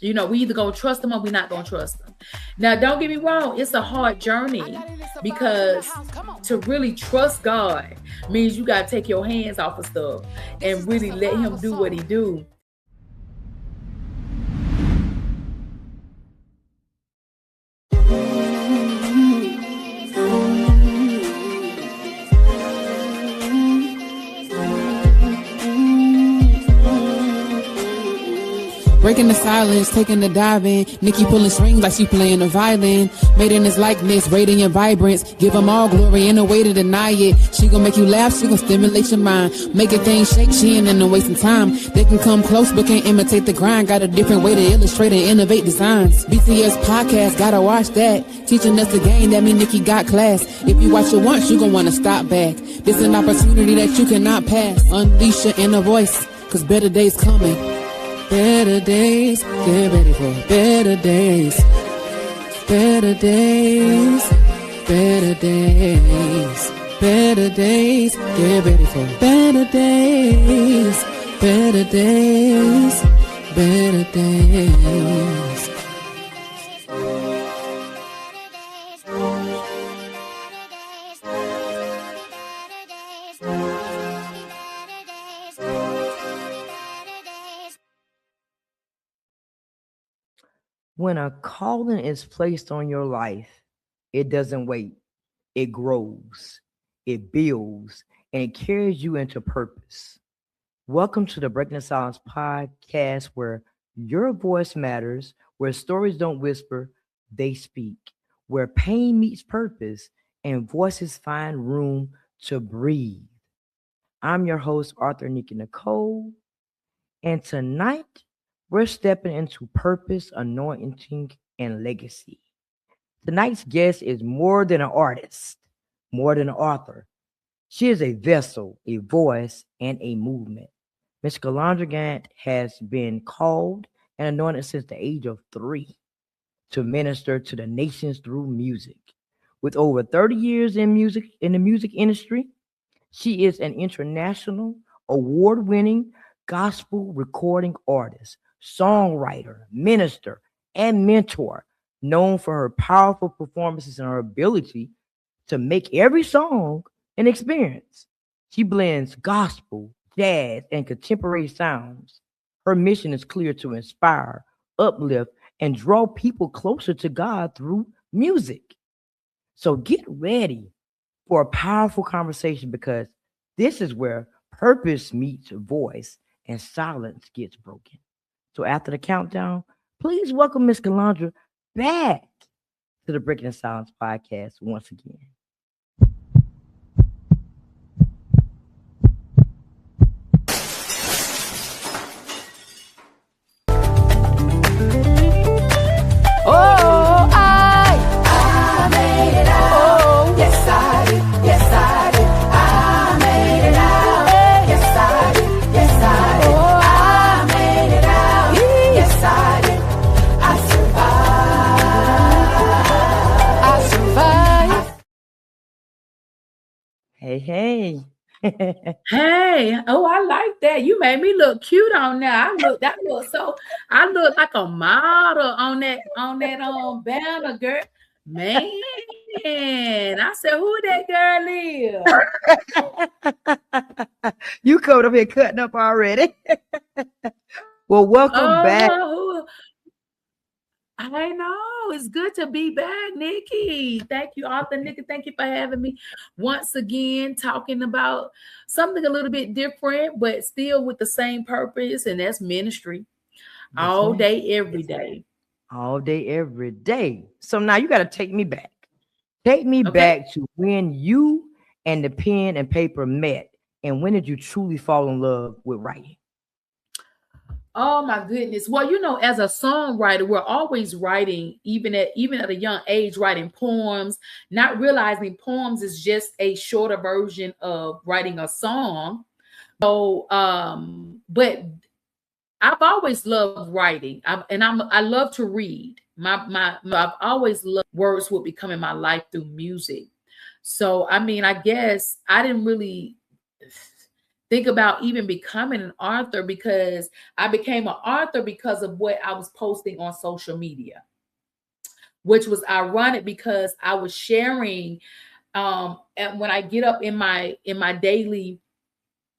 You know, we either gonna trust them or we not gonna trust them. Now, don't get me wrong, it's a hard journey because to really trust God means you gotta take your hands off of stuff and really let Him do what He do. Breaking the silence, taking the dive in. Nikki pulling strings like she playing the violin. Made in his likeness, radiant vibrance. Give him all glory, ain't no way to deny it. She gon' make you laugh, she gon' stimulate your mind. Making things shake, she ain't in no wasting time. They can come close but can't imitate the grind. Got a different way to illustrate and innovate designs. BTS podcast, gotta watch that. Teaching us the game, that mean Nikki got class. If you watch it once, you gon' wanna stop back. This an opportunity that you cannot pass. Unleash your inner voice, cause better days coming. Better days, get ready for better days. Better days, better days. Better days, get ready for better days. Better days, better days. When a calling is placed on your life, it doesn't wait. It grows, it builds, and it carries you into purpose. Welcome to the Breaking the Silence podcast, where your voice matters, where stories don't whisper, they speak, where pain meets purpose and voices find room to breathe. I'm your host, Arthur Nikki Nicole, and tonight we're stepping into purpose, anointing, and legacy. Tonight's guest is more than an artist, more than an author. She is a vessel, a voice, and a movement. Miss Calandra Gantt has been called and anointed since the age of 3 to minister to the nations through music. With over 30 years in the music industry, she is an international award-winning gospel recording artist, songwriter, minister, and mentor, known for her powerful performances and her ability to make every song an experience. She blends gospel, jazz, and contemporary sounds. Her mission is clear: to inspire, uplift, and draw people closer to God through music. So get ready for a powerful conversation, because this is where purpose meets voice and silence gets broken. So after the countdown, please welcome Miss Calandra back to the Breaking the Silence podcast once again. Hey, hey. Hey, oh, I like that. You made me look cute on there. I look like a model on that banner, girl. Man, I said, who that girl is? You coming up here cutting up already. Well, welcome back. Oh, I know. It's good to be back, Nikki. Thank you, Arthur. Nikki, thank you for having me once again, talking about something a little bit different, but still with the same purpose, and that's ministry. Yes, All ma'am. day, every day. All day, every day. So now you got to take me back. Take me Okay. back to when you and the pen and paper met, and when did you truly fall in love with writing? Oh my goodness. Well, as a songwriter, we're always writing, even at a young age, writing poems, not realizing poems is just a shorter version of writing a song. So, but I've always loved writing. I love to read. I've always loved words will become in my life through music. So, I mean, I guess I didn't really think about even becoming an author, because I became an author because of what I was posting on social media, which was ironic because I was sharing and when I get up in my daily,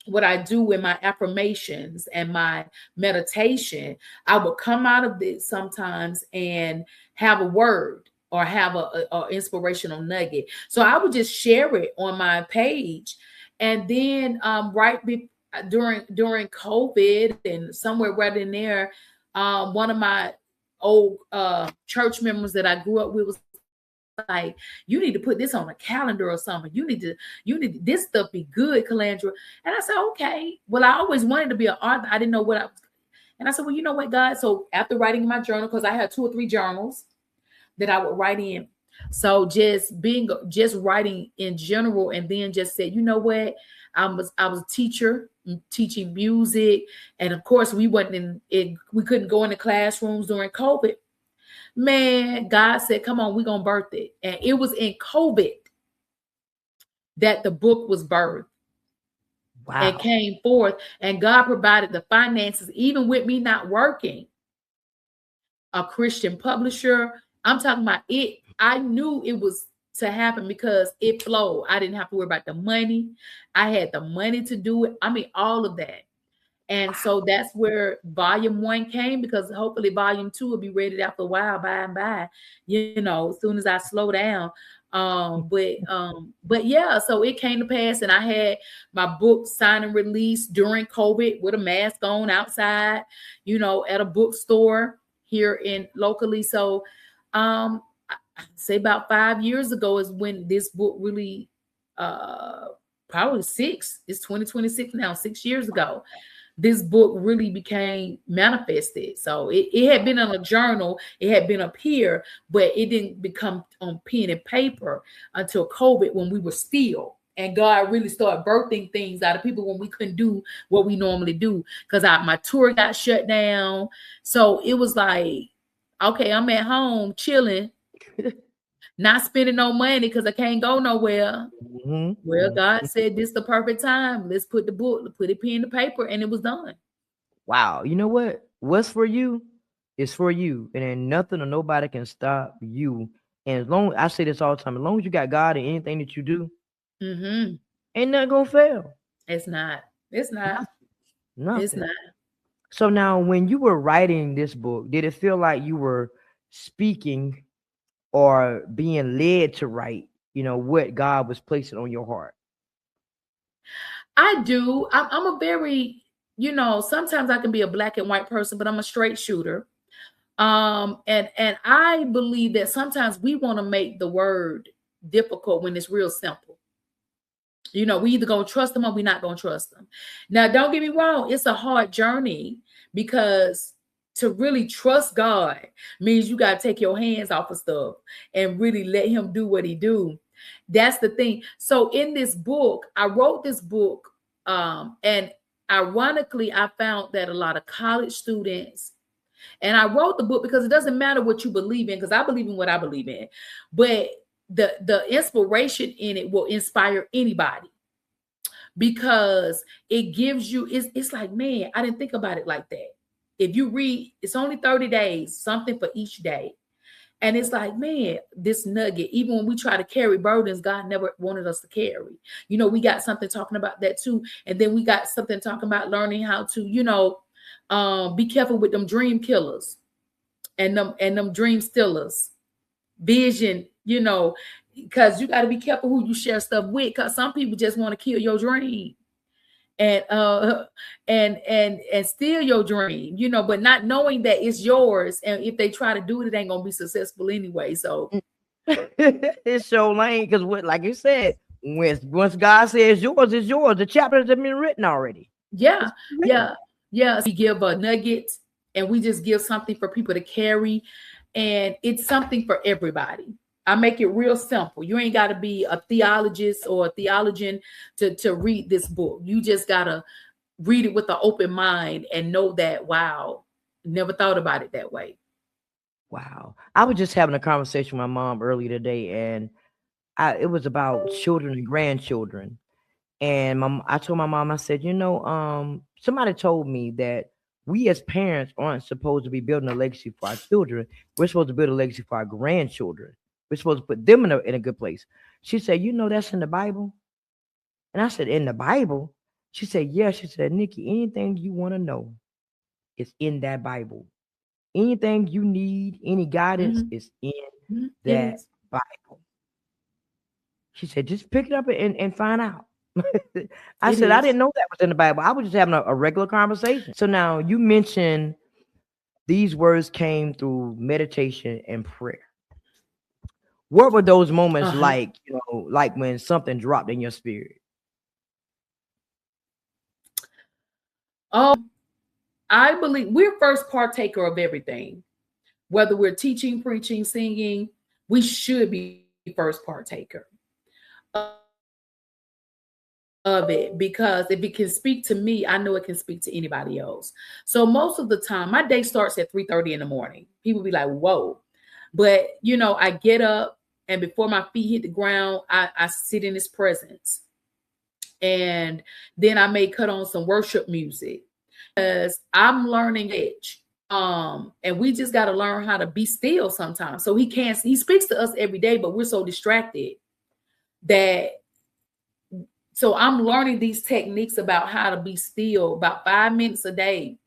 what I do in my affirmations and my meditation, I would come out of this sometimes and have a word or have a inspirational nugget. So I would just share it on my page. And then during COVID and somewhere right in there, one of my old church members that I grew up with was like, you need to put this on a calendar or something. You need this stuff be good, Calandra. And I said, okay. Well, I always wanted to be an author. I didn't know what I was. And I said, well, you know what, God? So after writing in my journal, because I had 2 or 3 journals that I would write in. So just writing in general, and then just said, you know what? I was a teacher teaching music. And of course we wasn't in it, we couldn't go into classrooms during COVID. Man, God said, come on, we're going to birth it. And it was in COVID that the book was birthed. Wow. And came forth. And God provided the finances, even with me not working. A Christian publisher. I'm talking about it. I knew it was to happen because it flowed. I didn't have to worry about the money. I had the money to do it. I mean, all of that. And so that's where volume 1 came, because hopefully volume 2 will be ready after a while, by and by, as soon as I slow down. But yeah, so it came to pass, and I had my book signed and released during COVID with a mask on outside, at a bookstore here in locally. So I'd say about 5 years ago is when this book really, probably 6, it's 2026 now, 6 years ago, this book really became manifested. So it had been in a journal, it had been up here, but it didn't become on pen and paper until COVID, when we were still. And God really started birthing things out of people when we couldn't do what we normally do, because my tour got shut down. So it was like, okay, I'm at home chilling, not spending no money because I can't go nowhere. Mm-hmm. Well, God said, this is the perfect time. Let's put it pen to paper, and it was done. Wow. You know what? What's for you is for you. And then nothing or nobody can stop you. And as long, I say this all the time, as long as you got God in anything that you do, ain't nothing gonna fail. It's not. Nothing. It's not. So now, when you were writing this book, did it feel like you were speaking or being led to write, what God was placing on your heart? I do. I'm a very, sometimes I can be a black and white person, but I'm a straight shooter. And I believe that sometimes we want to make the word difficult when it's real simple. We either gonna trust them or we're not gonna trust them. Now, don't get me wrong, it's a hard journey, because to really trust God means you got to take your hands off of stuff and really let him do what he do. That's the thing. So in this book, I wrote this book, and ironically, I found that a lot of college students, and I wrote the book because it doesn't matter what you believe in, because I believe in what I believe in, but the inspiration in it will inspire anybody, because it gives you, it's like, man, I didn't think about it like that. If you read, it's only 30 days, something for each day. And it's like, man, this nugget, even when we try to carry burdens, God never wanted us to carry. We got something talking about that too. And then we got something talking about learning how to, be careful with them dream killers and them dream stealers. Vision, because you got to be careful who you share stuff with, because some people just want to kill your dream and steal your dream, but not knowing that it's yours. And if they try to do it, it ain't gonna be successful anyway. So it's so lame, because like you said, once God says yours is yours, the chapters have been written already. Yeah. We give a nugget, and we just give something for people to carry, and it's something for everybody. I make it real simple. You ain't got to be a theologist or a theologian to read this book. You just got to read it with an open mind and know that, wow, never thought about it that way. Wow. I was just having a conversation with my mom earlier today, and it was about children and grandchildren. And I told my mom, I said, somebody told me that we as parents aren't supposed to be building a legacy for our children. We're supposed to build a legacy for our grandchildren. We're supposed to put them in a good place. She said, that's in the Bible. And I said, in the Bible? She said, yeah. She said, Nikki, anything you want to know is in that Bible. Anything you need, any guidance is in that Bible. She said, just pick it up and find out. I said, I didn't know that was in the Bible. I was just having a regular conversation. So now you mentioned these words came through meditation and prayer. What were those moments like, like when something dropped in your spirit? I believe we're first partaker of everything. Whether we're teaching, preaching, singing, we should be first partaker of it, because if it can speak to me, I know it can speak to anybody else. So most of the time, my day starts at 3:30 in the morning. People be like, whoa. But, I get up, and before my feet hit the ground, I sit in his presence. And then I may cut on some worship music, because I'm learning edge. And we just got to learn how to be still sometimes. So he speaks to us every day, but we're so distracted so I'm learning these techniques about how to be still about 5 minutes a day.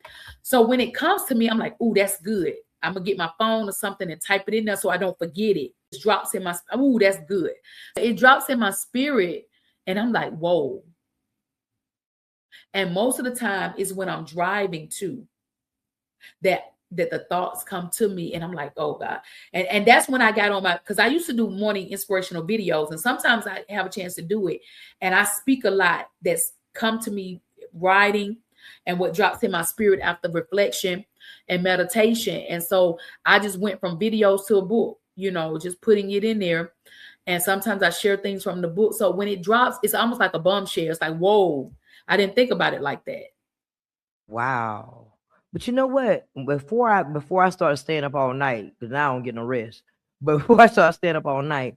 So when it comes to me, I'm like, ooh, that's good. I'm going to get my phone or something and type it in there so I don't forget it. It drops in my, ooh, that's good. It drops in my spirit, and I'm like, whoa. And most of the time is when I'm driving too, that the thoughts come to me, and I'm like, oh God. And that's when I got on because I used to do morning inspirational videos, and sometimes I have a chance to do it, and I speak a lot that's come to me writing and what drops in my spirit after reflection and meditation. And so I just went from videos to a book, just putting it in there. And sometimes I share things from the book. So when it drops, it's almost like a bombshell. It's like, whoa, I didn't think about it like that. Wow. But you know what? Before I started staying up all night, because now I don't get no rest. But before I started staying up all night,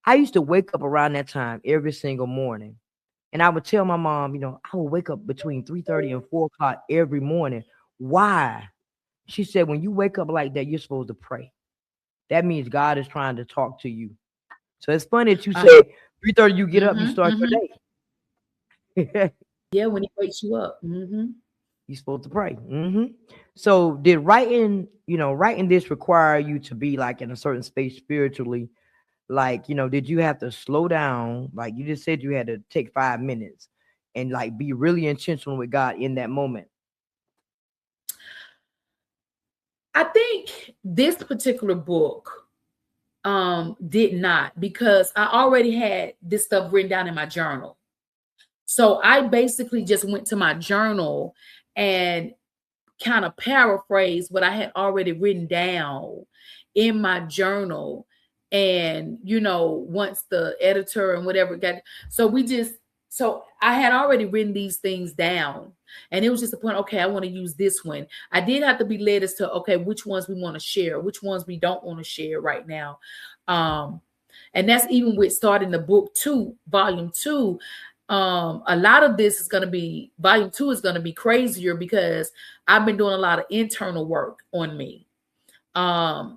I used to wake up around that time every single morning. And I would tell my mom, I would wake up between 3:30 and 4 o'clock every morning. Why? She said, when you wake up like that, you're supposed to pray. That means God is trying to talk to you. So it's funny that you say 3:30, you get up, you start your day. Yeah, when he wakes you up. You're supposed to pray. So did writing this require you to be like in a certain space spiritually? Like, did you have to slow down? Like you just said, you had to take 5 minutes and like be really intentional with God in that moment. I think this particular book did not, because I already had this stuff written down in my journal. So I basically just went to my journal and kind of paraphrase what I had already written down in my journal. And, once the editor and whatever so I had already written these things down, and it was just a point, okay, I want to use this one. I did have to be led as to, okay, which ones we want to share, which ones we don't want to share right now. And that's even with starting the book 2, volume 2. A lot of this is going to be, volume 2 is going to be crazier, because I've been doing a lot of internal work on me.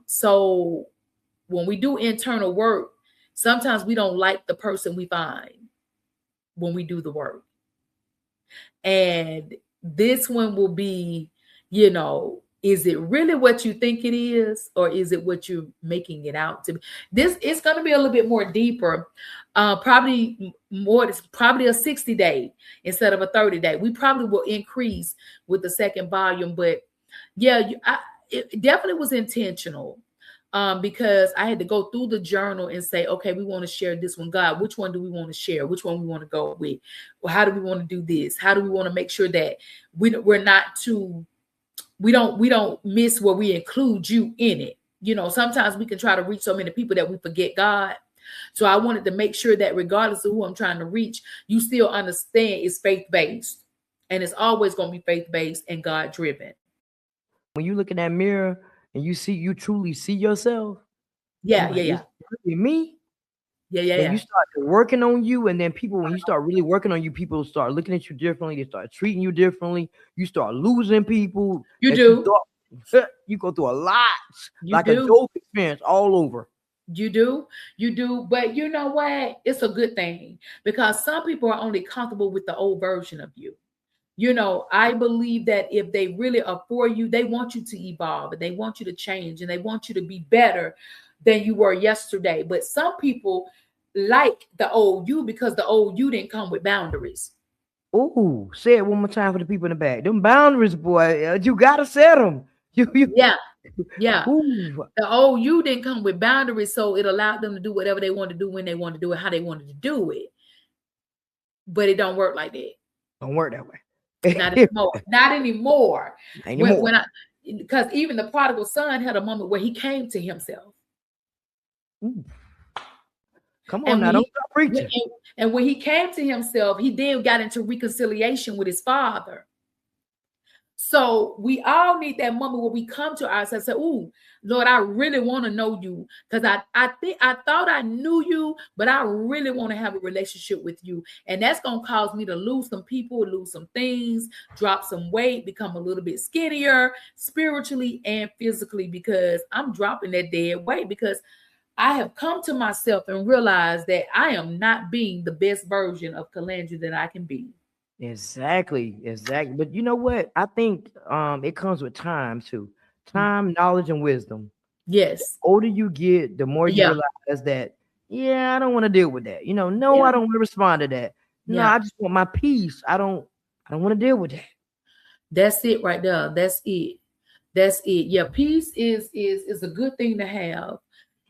So when we do internal work, sometimes we don't like the person we find when we do the work. And this one will be, is it really what you think it is, or is it what you're making it out to be? This is going to be a little bit more deeper, probably more. It's probably a 60-day instead of a 30-day. We probably will increase with the second volume, but yeah, it definitely was intentional, because I had to go through the journal and say, okay, we want to share this one. God, which one do we want to share? Which one we want to go with? Well, how do we want to do this? How do we want to make sure that we're not too, we don't miss where we include you in it. Sometimes we can try to reach so many people that we forget God. So I wanted to make sure that regardless of who I'm trying to reach, you still understand it's faith-based, and it's always going to be faith-based and God-driven. When you look in that mirror and you truly see yourself. Yeah, like, yeah. It's really me. Yeah, yeah, Then you yeah. start working on you, and then people, when you start really working on you, people start looking at you differently. They start treating you differently. You start losing people You that you do. thought you go through a lot, You like a do. dope experience all over. You do. You do. But you know what? It's a good thing because some people are only comfortable with the old version of you. I believe that if they really are for you, they want you to evolve and they want you to change and they want you to be better than you were yesterday. But some people like the old you because the old you didn't come with boundaries. Ooh, say it one more time for the people in the back. Them boundaries, boy, you gotta set them. You. Yeah, yeah. Ooh, The old you didn't come with boundaries, so it allowed them to do whatever they wanted to do when they wanted to do it, how they wanted to do it. But it don't work like that. don't work that way. Not anymore. Not anymore. When Anymore. I because even the prodigal son had a moment where he came to himself. Ooh, come on And now, when don't he stop preaching. and when he came to himself, he then got into reconciliation with his father. So we all need that moment where we come to ourselves and say, "Ooh, Lord, I really want to know you because I think I thought I knew you, but I really want to have a relationship with you." And that's gonna cause me to lose some people, lose some things, drop some weight, become a little bit skinnier spiritually and physically because I'm dropping that dead weight because I have come to myself and realized that I am not being the best version of Calandra that I can be. Exactly, exactly. But you know what? I think it comes with time too. Time, knowledge, and wisdom. Yes. Older you get, the more you Yeah. realize that, yeah, I don't want to deal with that. No, Yeah. I don't want to respond to that. No, Yeah. I just want my peace. I don't want to deal with that. That's it right there. That's it. That's it. Yeah, peace is a good thing to have.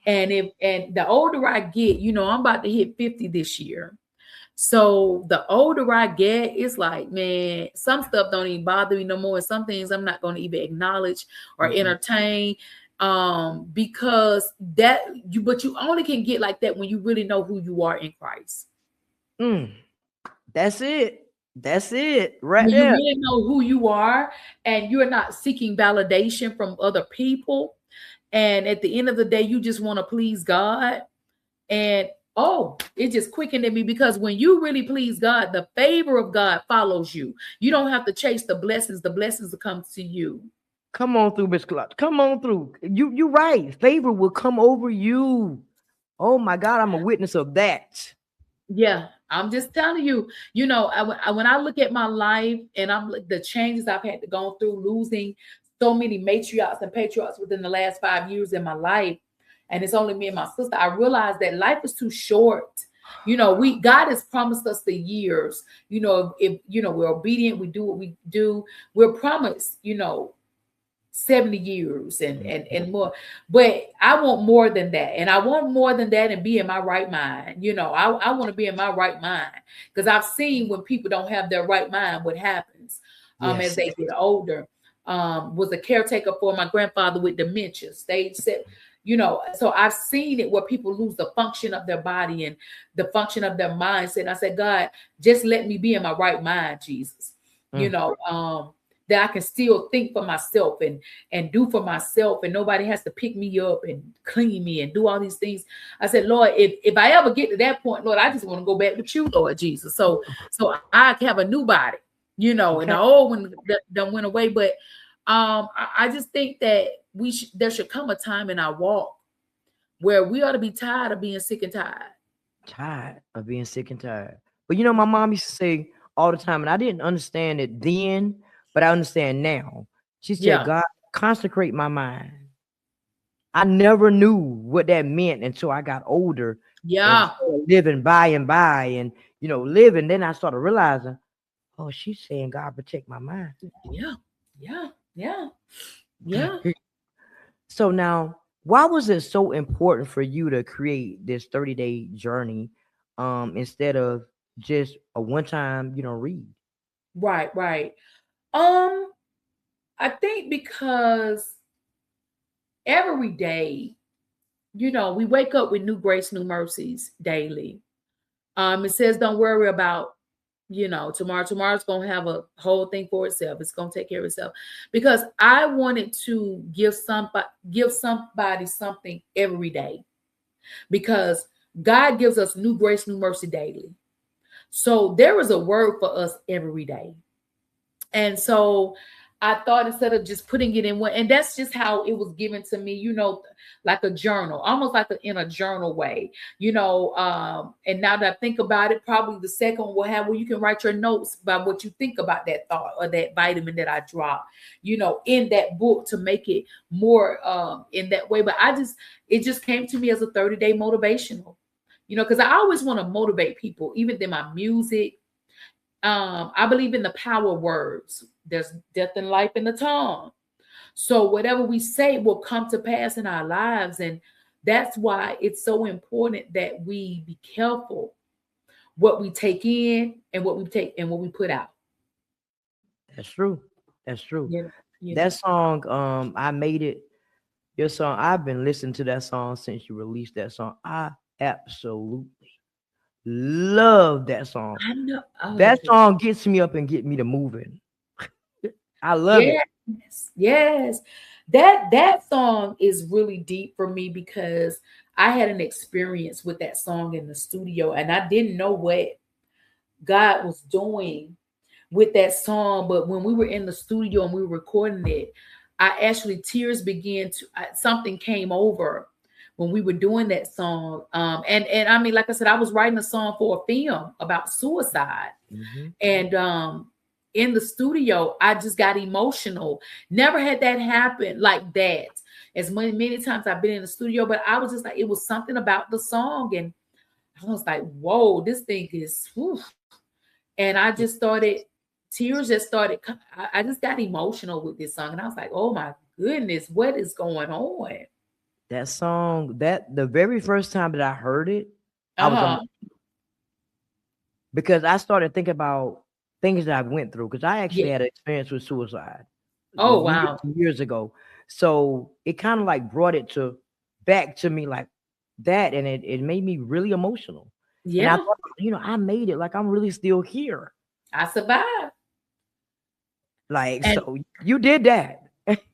And the older I get, I'm about to hit 50 this year. So the older I get, it's like, man, some stuff don't even bother me no more. And some things I'm not going to even acknowledge or Mm-mm. entertain. Because but you only can get like that when you really know who you are in Christ. Mm, that's it. That's it right When you there. really know who you are and you're not seeking validation from other people. And at the end of the day, you just want to please God. And it just quickened in me because when you really please God, the favor of God follows you. You don't have to chase the blessings. The blessings will come to you. Come on through, Miss Clark. Come on through. You right. Favor will come over you. Oh my God, I'm a witness of that. Yeah, I'm just telling you, when I look at my life and I'm like the changes I've had to go through, losing so many matriarchs and patriarchs within the last 5 years in my life, and it's only me and my sister, I realized that life is too short. God has promised us the years. If we're obedient, we do what we do. We're promised, 70 years and more, but I want more than that, and I want more than that and be in my right mind. I want to be in my right mind because I've seen when people don't have their right mind what happens as Yes. they get older. Was a caretaker for my grandfather with dementia stage set. So I've seen it where people lose the function of their body and the function of their mindset. And I said, God, just let me be in my right mind, Jesus. you Mm. know um that I can still think for myself and do for myself, and nobody has to pick me up and clean me and do all these things. I said, Lord, if I ever get to that point, Lord, I just want to go back with you, Lord Jesus. So I can have a new body, and Okay. the old one that went away. But I just think that there should come a time in our walk where we ought to be tired of being sick and tired. Tired of being sick and tired. But my mom used to say all the time, and I didn't understand it then, but I understand now. She said, Yeah, God, consecrate my mind. I never knew what that meant until I got older and yeah, started living by and by and, living. Then I started realizing, oh, she's saying, God, protect my mind. yeah, yeah, yeah, yeah. So now, why was it so important for you to create this 30-day journey instead of just a one-time, read? Right, right. Um, I think because every day, we wake up with new grace, new mercies daily. It says don't worry about, tomorrow. Tomorrow's gonna have a whole thing for itself. It's gonna take care of itself. Because I wanted to give somebody something every day. Because God gives us new grace, new mercy daily. So there is a word for us every day. And so I thought instead of just putting it in one, and that's just how it was given to me, like a journal, almost like in a journal way, and now that I think about it, probably the second one will have where you can write your notes about what you think about that thought or that vitamin that I dropped, in that book to make it more in that way. But it just came to me as a 30-day motivational, because I always want to motivate people, even in my music. I believe in the power of words. There's death and life in the tongue. So whatever we say will come to pass in our lives. And that's why it's so important that we be careful what we take in and what we put out. That's true. That's true. Yeah. That song, I Made It. Your song, I've been listening to that song since you released that song. I absolutely love that song. I know. Oh, That song gets me up and get me to moving. I love it. Yes. That song is really deep for me because I had an experience with that song in the studio and I didn't know what God was doing with that song. But when we were in the studio and we were recording it, I actually tears began to something came over when we were doing that song. And I mean, like I said, I was writing a song for a film about suicide. Mm-hmm. And in the studio, I just got emotional. Never had that happen like that. As many times I've been in the studio, but I was just like, it was something about the song. And I was like, whoa, this thing is, whew. And I just started, tears just started. I just got emotional with this song. And I was like, oh my goodness, what is going on? That song, that the very first time that I heard it, I was because I started thinking about things that I went through because I actually had an experience with suicide. Oh, wow. Years ago. So it kind of like brought it back to me like that. And it made me really emotional. Yeah. And I thought, I made it. Like I'm really still here. I survived. Like, so you did that.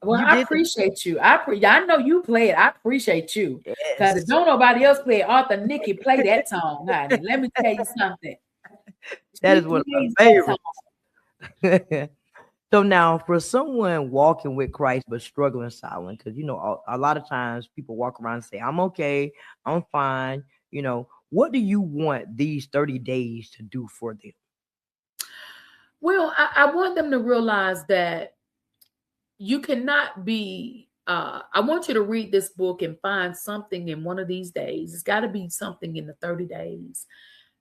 Well, I appreciate you. I know you play it. I appreciate you. Because if don't nobody else play it, Arthur Nikki play that song, honey. Let me tell you something. That is one of my favorites. So now for someone walking with Christ but struggling silent, because a lot of times people walk around and say, I'm okay, I'm fine. What do you want these 30 days to do for them? Well, I want them to realize that you cannot be I want you to read this book and find something in one of these days. It's got to be something in the 30 days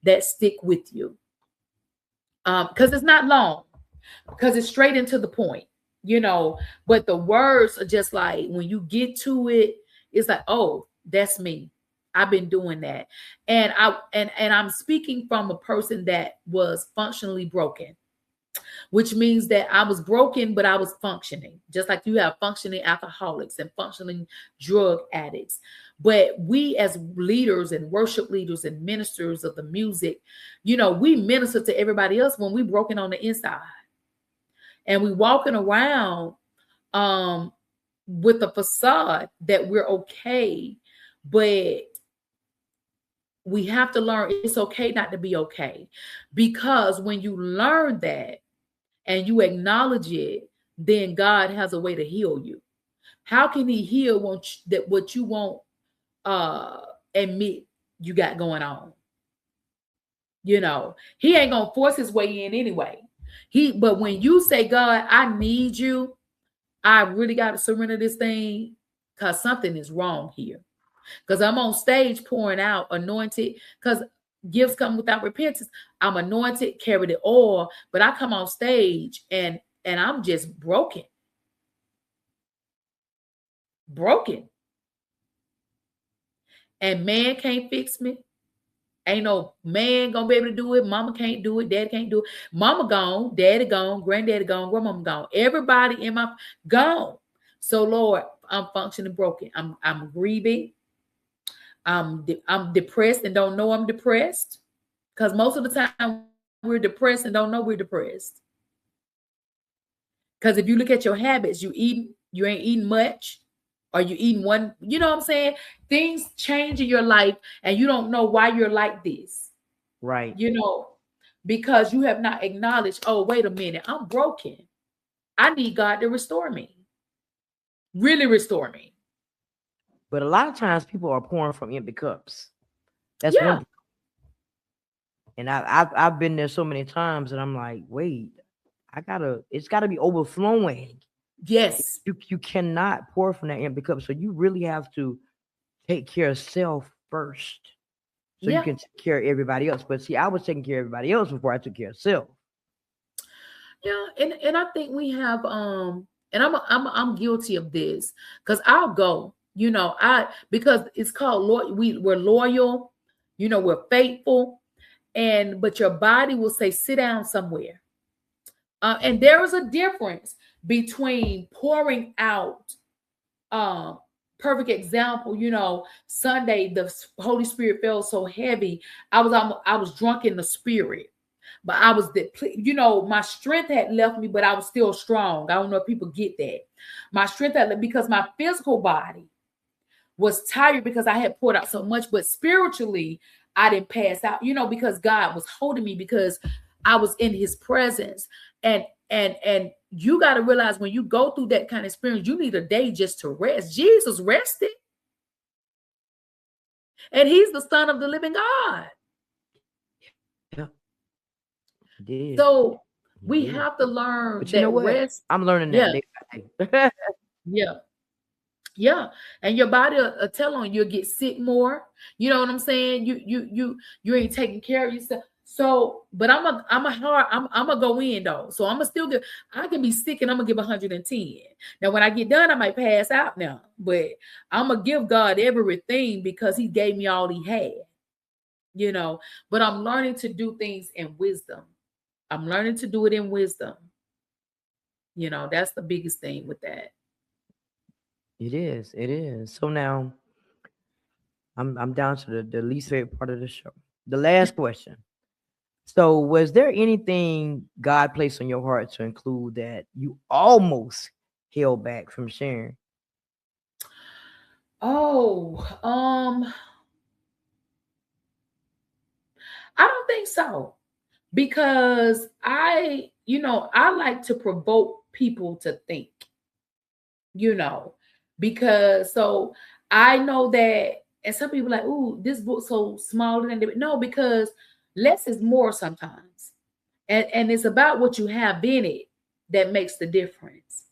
that stick with you. Because it's not long, because it's straight into the point, but the words are just like when you get to it, it's like, oh, that's me. I've been doing that. And I'm speaking from a person that was functionally broken, which means that I was broken, but I was functioning, just like you have functioning alcoholics and functioning drug addicts. But we as leaders and worship leaders and ministers of the music, we minister to everybody else when we broken on the inside. And we walking around with a facade that we're okay, but we have to learn it's okay not to be okay. Because when you learn that and you acknowledge it, then God has a way to heal you. How can he heal what you won't admit you got going on? He ain't gonna force his way in anyway. But when you say, God, I need you, I really got to surrender this thing because something is wrong here. Because I'm on stage pouring out anointed, because gifts come without repentance. I'm anointed, carry the oil, but I come on stage and I'm just broken. And man can't fix me. Ain't no man gonna be able to do it. Mama can't do it. Daddy can't do it. Mama gone, daddy gone, granddaddy gone, grandmama gone. Everybody in my gone. So Lord, I'm functioning broken. I'm grieving. I'm depressed and don't know I'm depressed. Because most of the time we're depressed and don't know we're depressed. Because if you look at your habits, you ain't eating much. Are you eating one? You know what I'm saying? Things change in your life and you don't know why you're like this. Right. You know, because you have not acknowledged, oh, wait a minute, I'm broken. I need God to restore me. Really restore me. But a lot of times people are pouring from empty cups. That's Yeah. one. And I've been there so many times, and I'm like, wait, it's gotta be overflowing. Yes. You cannot pour from that empty cup. So you really have to take care of self first, so you Yeah. can take care of everybody else. But see, I was taking care of everybody else before I took care of self. Yeah. And I think we have and I'm guilty of this because I'll go, you know, because it's called we're loyal, you know, we're faithful, but your body will say sit down somewhere. And there is a difference between pouring out. Perfect example, you know, Sunday the Holy Spirit felt so heavy. I was drunk in the spirit, but I was you know, my strength had left me, but I was still strong. I don't know if people get that. My strength had left because my physical body was tired because I had poured out so much, but spiritually I didn't pass out, you know, because God was holding me because I was in his presence. And you got to realize when you go through that kind of experience, you need a day just to rest. Jesus rested. And he's the son of the living God. Yeah, he did. So He we did. have to learn But you that know what? rest. I'm learning Yeah, that day by day. yeah, yeah. And your body will tell on you'll get sick more. You know what I'm saying? You ain't taking care of yourself. So, but I'm gonna go in though. So I'm gonna still give. I can be sick and I'm gonna give 110. Now, when I get done, I might pass out now, but I'm gonna give God everything because He gave me all He had. You know, but I'm learning to do things in wisdom. I'm learning to do it in wisdom. You know, that's the biggest thing with that. It is. It is. So now I'm down to the least favorite part of the show. The last question. So, was there anything God placed on your heart to include that you almost held back from sharing? Oh, I don't think so. Because you know, I like to provoke people to think, you know, because so I know that, and some people like, ooh, this book so small and no, because less is more sometimes. And it's about what you have in it that makes the difference.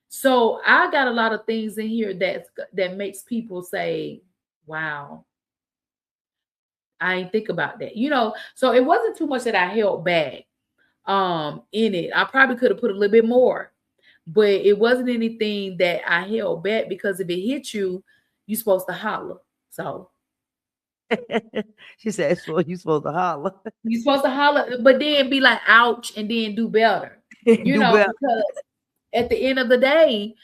So I got a lot of things in here that makes people say, wow, I ain't think about that. You know, so it wasn't too much that I held back in it. I probably could have put a little bit more, but it wasn't anything that I held back because if it hit you, you're supposed to holler. So She said, "So you supposed to holler, you're supposed to holler, but then be like, ouch, and then do better. You do know, better." because at the end of the day,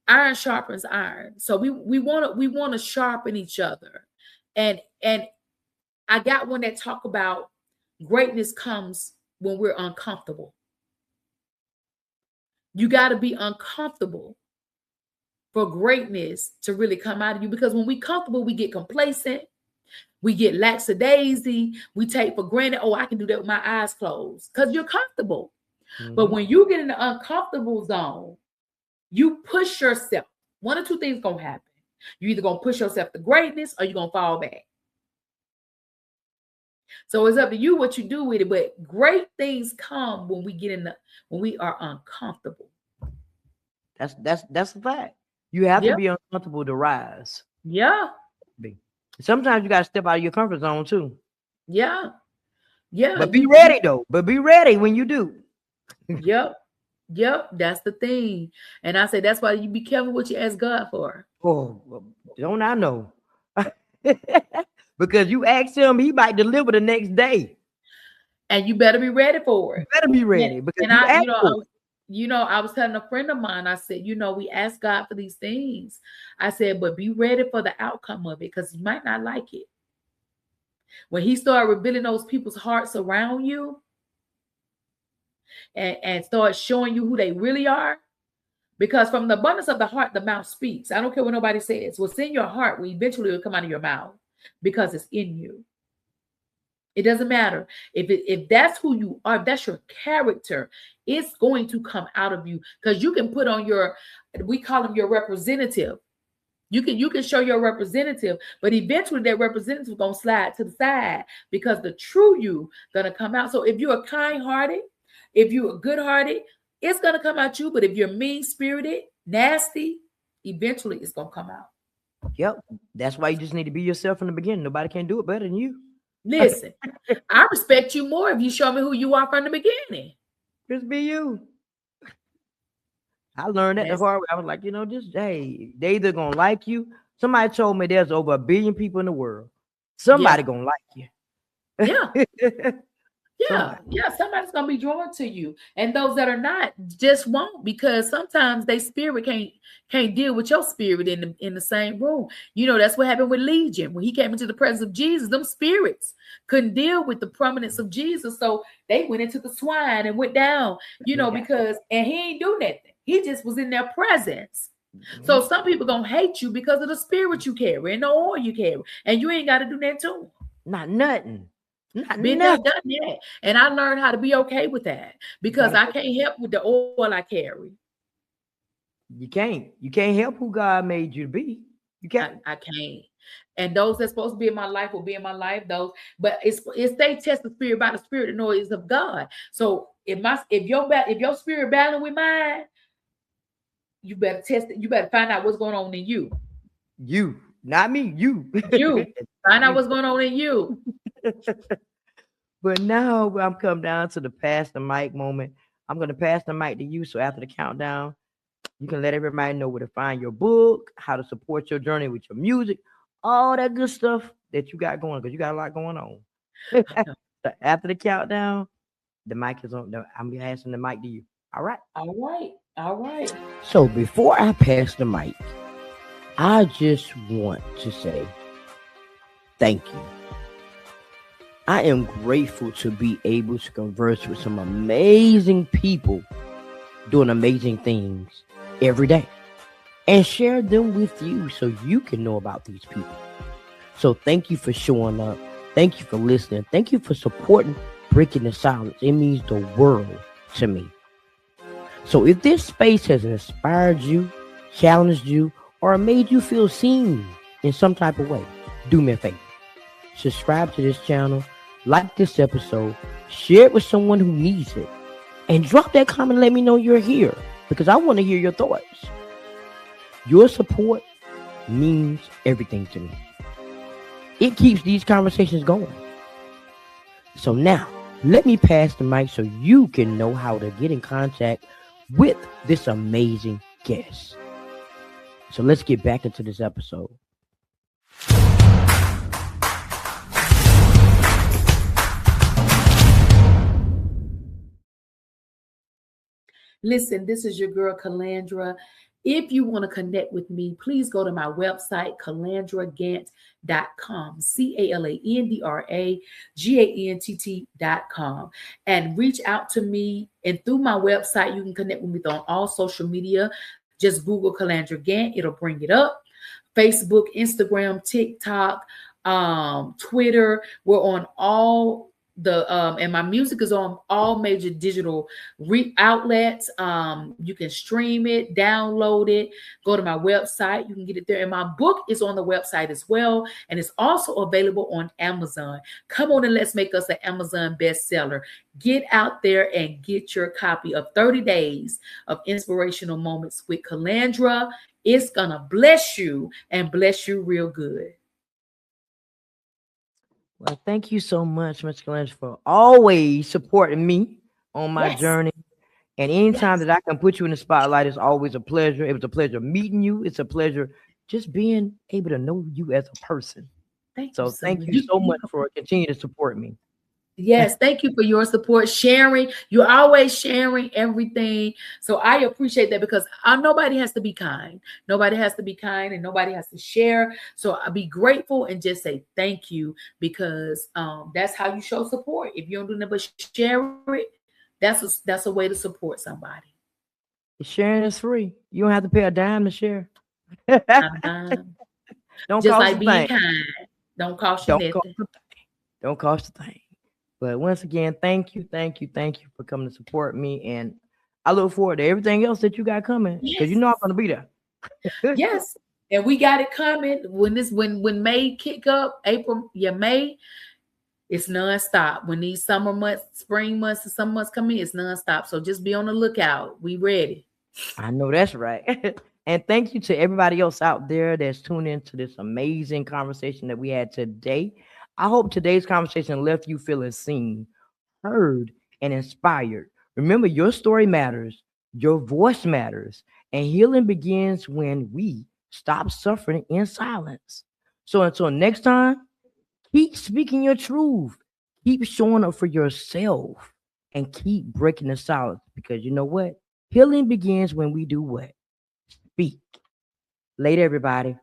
iron sharpens iron. So we want to sharpen each other. And I got one that talk about greatness comes when we're uncomfortable. You got to be uncomfortable for greatness to really come out of you, because when we comfortable, we get complacent, we get lackadaisy, we take for granted, oh, I can do that with my eyes closed because you're comfortable. But Mhm. when you get in the uncomfortable zone, you push yourself. One or two things gonna happen. You either gonna push yourself to greatness or you're gonna fall back. So it's up to you what you do with it. But great things come when we are uncomfortable. That's a fact. You have to Yep. be uncomfortable to rise. Yeah. Be. Sometimes you got to step out of your comfort zone too. Yeah. Yeah. But be You ready though. But be ready when you do. yep. Yep. That's the thing. And I say that's why you be careful what you ask God for. Oh, well, don't I know? Because you ask him, he might deliver the next day. And you better be ready for You it. better be And, ready because and you I, asked for it. I was telling a friend of mine, I said, we ask God for these things. I said, but be ready for the outcome of it because you might not like it. When he started revealing those people's hearts around you and start showing you who they really are, Because from the abundance of the heart, the mouth speaks. I don't care what nobody says. What's in your heart will eventually come out of your mouth because it's in you. It doesn't matter if that's who you are, if that's your character, it's going to come out of you, because you can put on your, we call them your representative. You can show your representative, but eventually that representative is gonna slide to the side because the true you gonna come out. So if you're kind-hearted, if you're good-hearted, it's gonna come out you. But if you're mean-spirited, nasty, eventually it's gonna come out. Yep. That's why you just need to be yourself in the beginning. Nobody can do it better than you. Listen, I respect you more if you show me who you are from the beginning. Just be you. I learned that the hard way. I was like, just, hey, they either gonna like you. Somebody told me there's over 1 billion people in the world. Somebody gonna like you. Yeah. Somebody's gonna be drawn to you, and those that are not just won't, because sometimes they spirit can't deal with your spirit in the same room. That's what happened with Legion when he came into the presence of Jesus. Them spirits couldn't deal with the prominence of Jesus, so they went into the swine and went down. Because and he ain't do nothing. He just was in their presence. Mm-hmm. So some people gonna hate you because of the spirit you carry and the oil you carry, and you ain't got to do that to them. Not nothing. Been there, done that. And I learned how to be okay with that, because I can't help with the oil I carry. You can't help who God made you to be. You can't. I can't. And those that's supposed to be in my life will be in my life. But it's they test the spirit by the spirit to know it's of God. So if your spirit battling with mine, you better test it. You better find out what's going on in you. You, not me. You find out what's going on in you. But now I'm come down to the pass the mic moment. I'm going to pass the mic to you. So after the countdown, you can let everybody know where to find your book, how to support your journey with your music, all that good stuff that you got going, because you got a lot going on. So after the countdown, the mic is on. I'm passing the mic to you. All right. All right. So before I pass the mic, I just want to say thank you. I am grateful to be able to converse with some amazing people doing amazing things every day and share them with you so you can know about these people. So thank you for showing up. Thank you for listening. Thank you for supporting Breaking the Silence. It means the world to me. So if this space has inspired you, challenged you, or made you feel seen in some type of way, do me a favor. Subscribe to this channel, like this episode, share it with someone who needs it, and drop that comment and let me know you're here, because I want to hear your thoughts. Your support means everything to me. It keeps these conversations going. So now, let me pass the mic so you can know how to get in contact with this amazing guest. So let's get back into this episode. Listen, this is your girl, Calandra. If you want to connect with me, please go to my website, calandragantt.com, CalandraGantt.com, and reach out to me. And through my website, you can connect with me on all social media. Just Google Calandra Gantt. It'll bring it up. Facebook, Instagram, TikTok, Twitter. We're on all and my music is on all major digital outlets. You can stream it, download it, go to my website, you can get it there. And my book is on the website as well, and it's also available on Amazon. Come on and let's make us an Amazon bestseller. Get out there and get your copy of 30 Days of Inspirational Moments with Calandra. It's gonna bless you, and bless you real good. Well, thank you so much, Mr. Calandra, for always supporting me on my journey. And anytime that I can put you in the spotlight, it's always a pleasure. It was a pleasure meeting you. It's a pleasure just being able to know you as a person. Thank you so much for continuing to support me. Yes, thank you for your support, sharing. You're always sharing everything. So I appreciate that, because nobody has to be kind. Nobody has to be kind, and nobody has to share. So I'll be grateful and just say thank you, because that's how you show support. If you don't do nothing but share it, that's a way to support somebody. Sharing is free. You don't have to pay a dime to share. Um, Don't just cost like a being thing. kind. Don't cost you Don't cost nothing. a thing. Don't cost a thing. But once again, thank you for coming to support me. And I look forward to everything else that you got coming. Because you Yes. know I'm gonna be there. Yes. And we got it coming when May kick up, April, May, it's nonstop. When these summer months, spring months, and summer months come in, it's nonstop. So just be on the lookout. We ready. I know that's right. And thank you to everybody else out there that's tuned into this amazing conversation that we had today. I hope today's conversation left you feeling seen, heard, and inspired. Remember, your story matters, your voice matters, and healing begins when we stop suffering in silence. So until next time, keep speaking your truth, keep showing up for yourself, and keep breaking the silence because you know what? Healing begins when we do what? Speak. Later, everybody.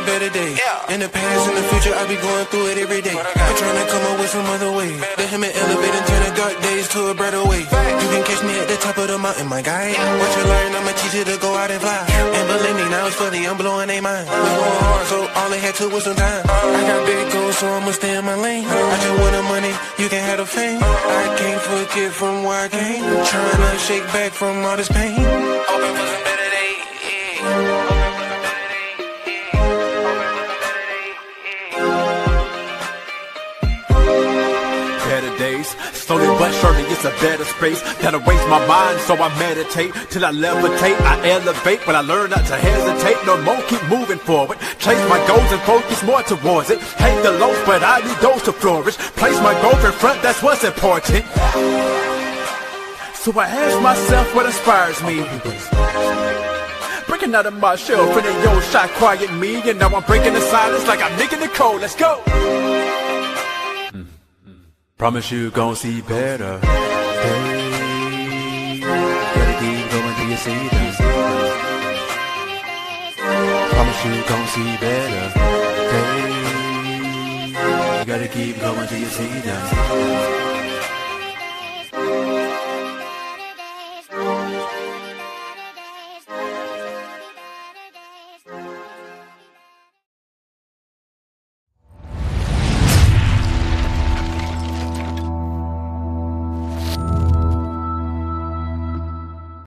Better days. In the past and the future, I be going through it every day. I'm trying to come up with some other way. Let him elevate and turn the dark days to a brighter way. You can catch me at the top of the mountain, my guy. Once you learn, I'ma teach you to go out and fly. And believe me, now it's funny, I'm blowing their mind. I'm going hard, so all they had to was some time. I got big goals, so I'ma stay in my lane. I just want the money, you can have the fame. I can't forget from where I came. Trying to shake back from all this pain. Hoping for some better days. Days. Slowly but surely it's a better space that awaits my mind, so I meditate till I levitate, I elevate, but I learn not to hesitate no more, keep moving forward, chase my goals and focus more towards it, hate the lows but I need those to flourish, place my goals in front, that's what's important. So I ask myself what inspires me, breaking out of my shell, feeling your shot quiet me, and now I'm breaking the silence like I'm Nikki Nicole, let's go. Promise you gon' see better. Hey, gotta keep going till you see them. Promise you gon' see better. Hey, you gotta keep going till you see them.